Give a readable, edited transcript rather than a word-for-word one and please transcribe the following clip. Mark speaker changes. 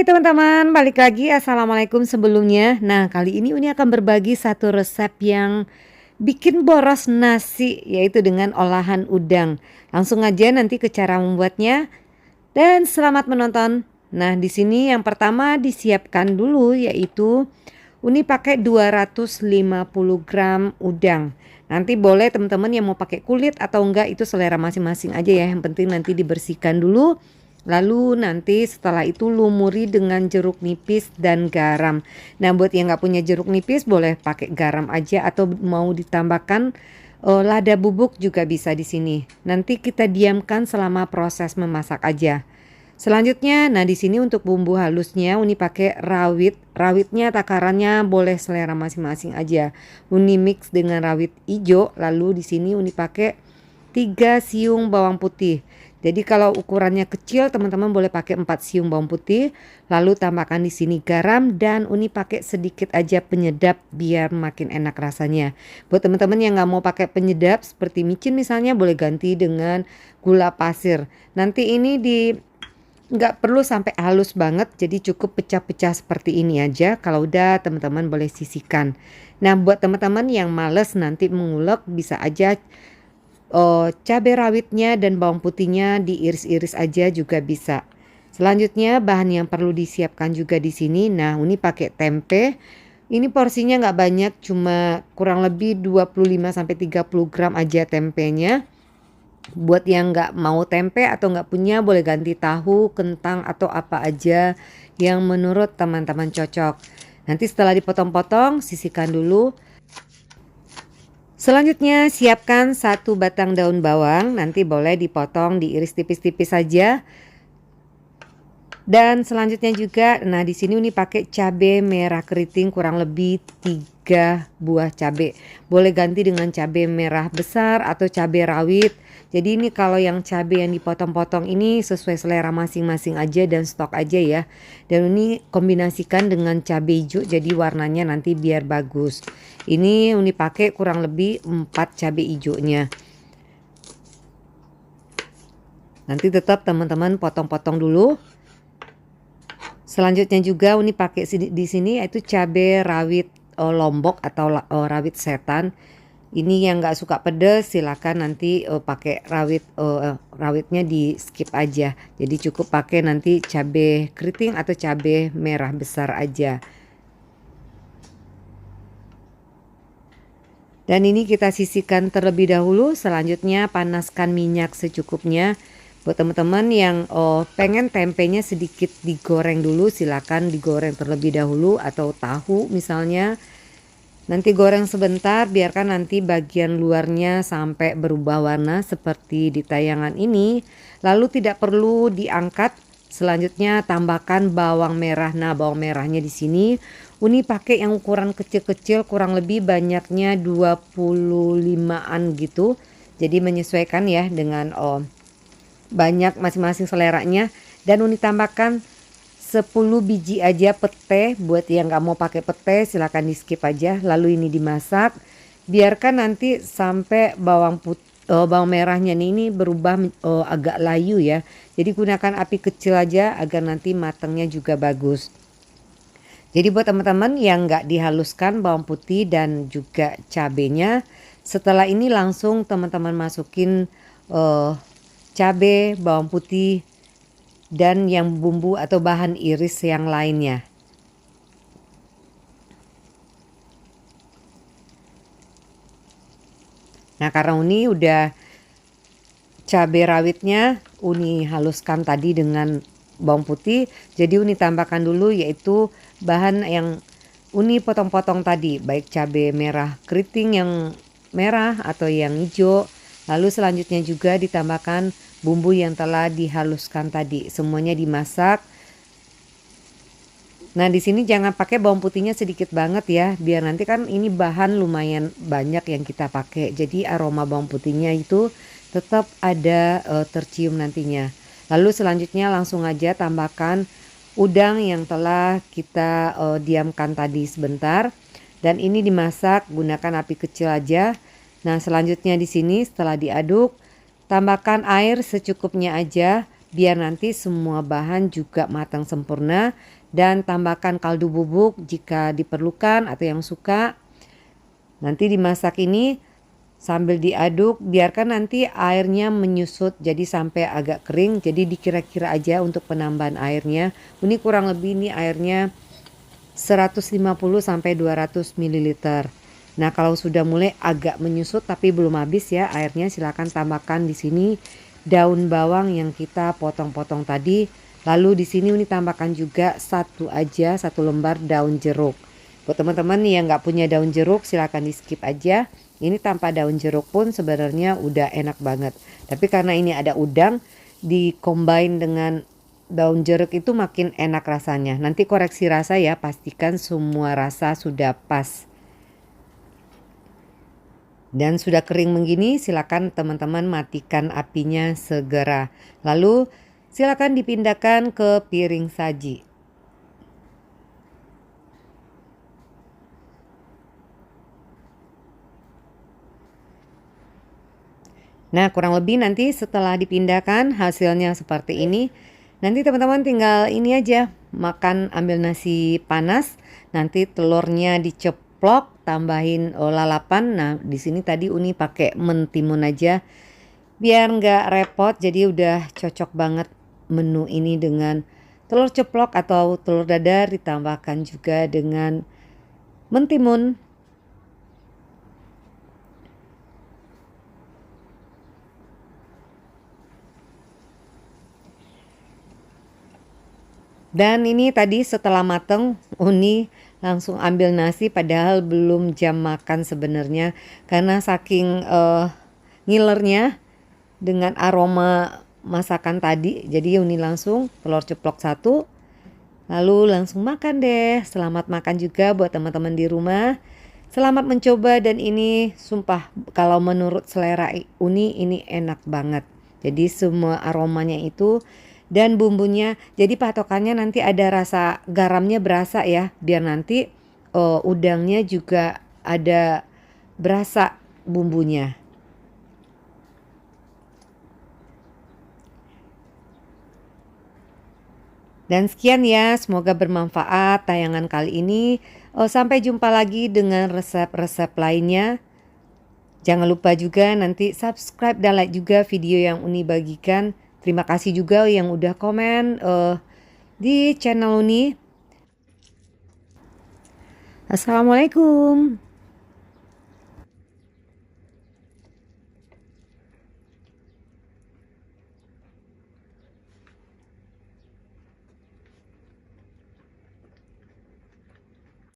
Speaker 1: Hai teman-teman, balik lagi. Assalamualaikum sebelumnya. Nah, kali ini Uni akan berbagi satu resep yang bikin boros nasi, yaitu dengan olahan udang. Langsung aja nanti ke cara membuatnya dan selamat menonton. Nah, di sini yang pertama disiapkan dulu yaitu Uni pakai 250 gram udang. Nanti boleh teman-teman yang mau pakai kulit atau enggak itu selera masing-masing aja ya. Yang penting nanti dibersihkan dulu. Lalu nanti setelah itu lumuri dengan jeruk nipis dan garam. Nah, buat yang nggak punya jeruk nipis boleh pakai garam aja atau mau ditambahkan lada bubuk juga bisa di sini. Nanti kita diamkan selama proses memasak aja. Selanjutnya, nah di sini untuk bumbu halusnya Uni pakai rawit. Rawitnya takarannya boleh selera masing-masing aja. Uni mix dengan rawit hijau, lalu di sini Uni pakai 3 siung bawang putih. Jadi kalau ukurannya kecil teman-teman boleh pakai 4 siung bawang putih, lalu tambahkan di sini garam dan Uni pakai sedikit aja penyedap biar makin enak rasanya. Buat teman-teman yang nggak mau pakai penyedap seperti micin misalnya boleh ganti dengan gula pasir. Nanti ini nggak perlu sampai halus banget, jadi cukup pecah-pecah seperti ini aja. Kalau udah teman-teman boleh sisihkan. Nah, buat teman-teman yang males nanti mengulek bisa aja cabai rawitnya dan bawang putihnya diiris-iris aja juga bisa. Selanjutnya bahan yang perlu disiapkan juga di sini. Nah, Uni pakai tempe. Ini porsinya nggak banyak, cuma kurang lebih 25-30 gram aja tempenya. Buat yang nggak mau tempe atau nggak punya boleh ganti tahu, kentang atau apa aja yang menurut teman-teman cocok. Nanti setelah dipotong-potong sisihkan dulu. Selanjutnya siapkan 1 batang daun bawang, nanti boleh dipotong diiris tipis-tipis saja. Dan selanjutnya juga, nah di sini Uni pakai cabai merah keriting kurang lebih 3 buah cabai. Boleh ganti dengan cabai merah besar atau cabai rawit. Jadi ini kalau yang cabai yang dipotong-potong ini sesuai selera masing-masing aja dan stok aja ya. Dan ini kombinasikan dengan cabai hijau jadi warnanya nanti biar bagus. Ini Uni pakai kurang lebih 4 cabai hijaunya. Nanti tetap teman-teman potong-potong dulu. Selanjutnya juga Uni pakai di sini yaitu cabai rawit lombok atau rawit setan. Ini yang nggak suka pedas silakan nanti pakai rawitnya di skip aja. Jadi cukup pakai nanti cabai keriting atau cabai merah besar aja. Dan ini kita sisihkan terlebih dahulu. Selanjutnya panaskan minyak secukupnya. Buat teman-teman yang pengen tempenya sedikit digoreng dulu, silakan digoreng terlebih dahulu atau tahu misalnya. Nanti goreng sebentar, biarkan nanti bagian luarnya sampai berubah warna seperti di tayangan ini. Lalu tidak perlu diangkat. Selanjutnya tambahkan bawang merah. Nah, bawang merahnya di sini Uni pakai yang ukuran kecil-kecil, kurang lebih banyaknya 25-an gitu. Jadi menyesuaikan ya dengan banyak masing-masing seleranya. Dan Uni tambahkan 10 biji aja pete. Buat yang nggak mau pakai pete silahkan di skip aja. Lalu ini dimasak, biarkan nanti sampai bawang merahnya ini berubah agak layu ya. Jadi gunakan api kecil aja agar nanti matangnya juga bagus. Jadi buat teman-teman yang nggak dihaluskan bawang putih dan juga cabenya, setelah ini langsung teman-teman masukin cabai, bawang putih, dan yang bumbu atau bahan iris yang lainnya. Nah, karena Uni udah cabai rawitnya Uni haluskan tadi dengan bawang putih, jadi Uni tambahkan dulu yaitu bahan yang Uni potong-potong tadi, baik cabai merah keriting yang merah atau yang hijau. Lalu selanjutnya juga ditambahkan bumbu yang telah dihaluskan tadi, semuanya dimasak. Nah, di sini jangan pakai bawang putihnya sedikit banget ya, biar nanti kan ini bahan lumayan banyak yang kita pakai. Jadi aroma bawang putihnya itu tetap ada tercium nantinya. Lalu selanjutnya langsung aja tambahkan udang yang telah kita diamkan tadi sebentar. Dan ini dimasak gunakan api kecil aja. Nah, selanjutnya di sini setelah diaduk, tambahkan air secukupnya aja. biar nanti semua bahan juga matang sempurna. Dan tambahkan kaldu bubuk jika diperlukan atau yang suka. Nanti dimasak ini sambil diaduk, biarkan nanti airnya menyusut jadi sampai agak kering. Jadi dikira-kira aja untuk penambahan airnya. Ini kurang lebih nih airnya 150 sampai 200 ml. Nah, kalau sudah mulai agak menyusut tapi belum habis ya airnya, silakan tambahkan di sini daun bawang yang kita potong-potong tadi. Lalu di sini Uni tambahkan juga satu lembar daun jeruk. Buat teman-teman yang nggak punya daun jeruk silakan di skip aja. Ini tanpa daun jeruk pun sebenarnya udah enak banget. Tapi karena ini ada udang, di-combine dengan daun jeruk itu makin enak rasanya. Nanti koreksi rasa ya, pastikan semua rasa sudah pas. Dan sudah kering begini, silakan teman-teman matikan apinya segera. Lalu silakan dipindahkan ke piring saji. Nah, kurang lebih nanti setelah dipindahkan hasilnya seperti ini. Nanti teman-teman tinggal ini aja, makan ambil nasi panas, nanti telurnya diceplok, tambahin lalapan. Nah, di sini tadi Uni pakai mentimun aja biar nggak repot. Jadi udah cocok banget menu ini dengan telur ceplok atau telur dadar ditambahkan juga dengan mentimun. Dan ini tadi setelah mateng, Uni langsung ambil nasi padahal belum jam makan sebenarnya. Karena saking ngilernya dengan aroma masakan tadi. Jadi Uni langsung telur ceplok 1. Lalu langsung makan deh. Selamat makan juga buat teman-teman di rumah. Selamat mencoba dan ini sumpah kalau menurut selera Uni ini enak banget. Jadi semua aromanya itu dan bumbunya, jadi patokannya nanti ada rasa garamnya berasa ya, biar nanti udangnya juga ada berasa bumbunya. Dan sekian ya, semoga bermanfaat tayangan kali ini. Sampai jumpa lagi dengan resep-resep lainnya. Jangan lupa juga nanti subscribe dan like juga video yang Uni bagikan. Terima kasih juga yang udah komen di channel Uni. Assalamualaikum.